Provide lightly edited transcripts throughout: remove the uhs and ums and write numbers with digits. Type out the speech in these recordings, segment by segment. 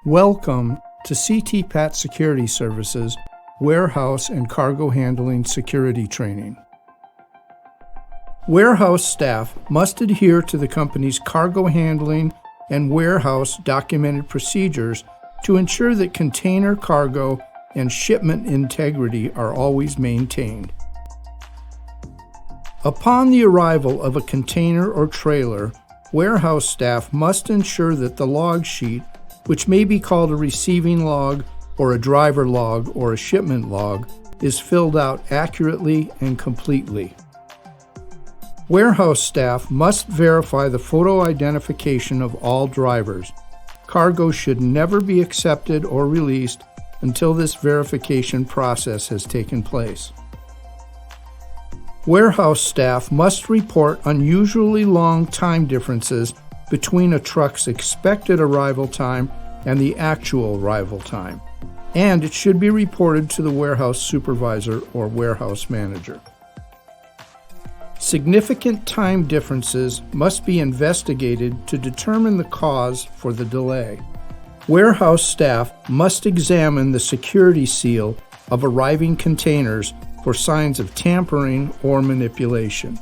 Welcome to CTPAT Security Services Warehouse and Cargo Handling Security Training. Warehouse staff must adhere to the company's cargo handling and warehouse documented procedures to ensure that container cargo and shipment integrity are always maintained. Upon the arrival of a container or trailer, warehouse staff must ensure that the log sheet, which may be called a receiving log or a driver log or a shipment log, is filled out accurately and completely. Warehouse staff must verify the photo identification of all drivers. Cargo should never be accepted or released until this verification process has taken place. Warehouse staff must report unusually long time differences between a truck's expected arrival time and the actual arrival time, and it should be reported to the warehouse supervisor or warehouse manager. Significant time differences must be investigated to determine the cause for the delay. Warehouse staff must examine the security seal of arriving containers for signs of tampering or manipulation.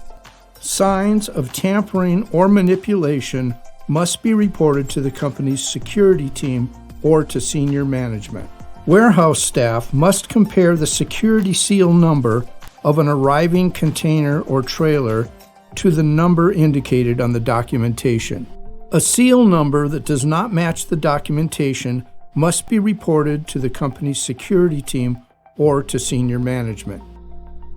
Signs of tampering or manipulation must be reported to the company's security team or to senior management. Warehouse staff must compare the security seal number of an arriving container or trailer to the number indicated on the documentation. A seal number that does not match the documentation must be reported to the company's security team or to senior management.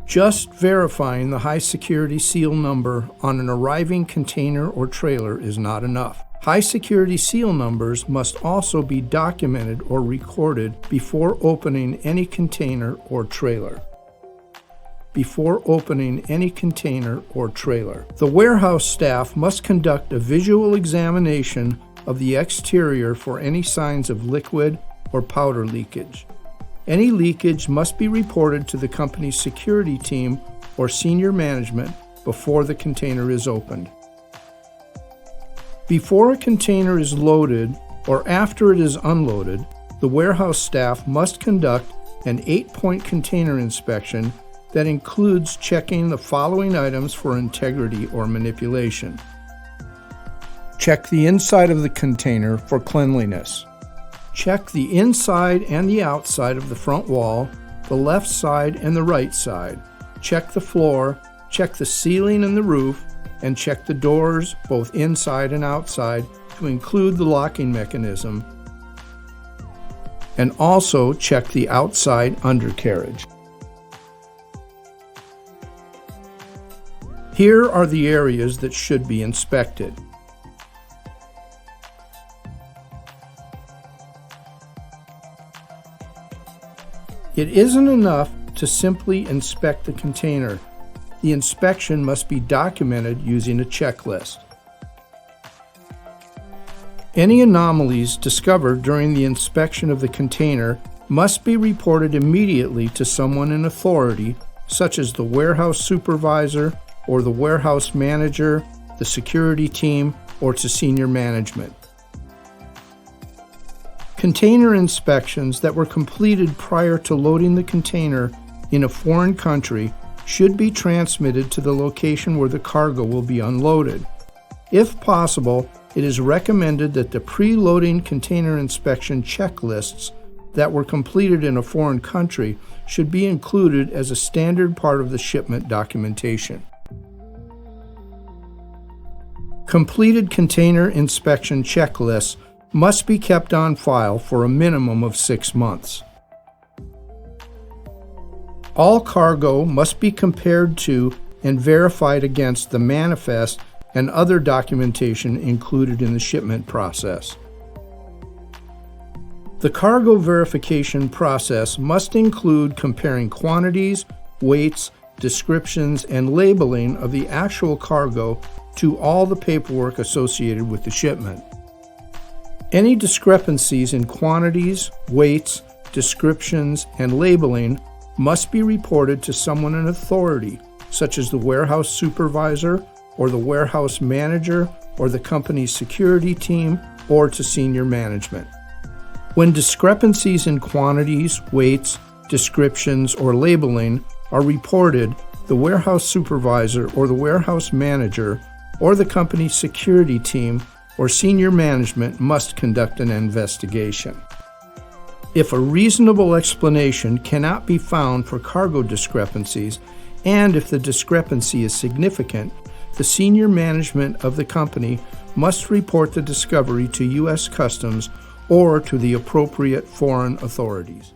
Just verifying the high security seal number on an arriving container or trailer is not enough. High security seal numbers must also be documented or recorded before opening any container or trailer. Before opening any container or trailer, the warehouse staff must conduct a visual examination of the exterior for any signs of liquid or powder leakage. Any leakage must be reported to the company's security team or senior management before the container is opened. Before a container is loaded or after it is unloaded, the warehouse staff must conduct an 8-point container inspection that includes checking the following items for integrity or manipulation. Check the inside of the container for cleanliness. Check the inside and the outside of the front wall, the left side and the right side. Check the floor, check the ceiling and the roof, and check the doors, both inside and outside, to include the locking mechanism. And also check the outside undercarriage. Here are the areas that should be inspected. It isn't enough to simply inspect the container. The inspection must be documented using a checklist. Any anomalies discovered during the inspection of the container must be reported immediately to someone in authority, such as the warehouse supervisor or the warehouse manager, the security team, or to senior management. Container inspections that were completed prior to loading the container in a foreign country should be transmitted to the location where the cargo will be unloaded. If possible, it is recommended that the pre-loading container inspection checklists that were completed in a foreign country should be included as a standard part of the shipment documentation. Completed container inspection checklists must be kept on file for a minimum of 6 months. All cargo must be compared to and verified against the manifest and other documentation included in the shipment process. The cargo verification process must include comparing quantities, weights, descriptions, and labeling of the actual cargo to all the paperwork associated with the shipment. Any discrepancies in quantities, weights, descriptions, and labeling must be reported to someone in authority, such as the warehouse supervisor or the warehouse manager or the company's security team or to senior management. When discrepancies in quantities, weights, descriptions, or labeling are reported, the warehouse supervisor or the warehouse manager or the company's security team or senior management must conduct an investigation. If a reasonable explanation cannot be found for cargo discrepancies, and if the discrepancy is significant, the senior management of the company must report the discovery to U.S. Customs or to the appropriate foreign authorities.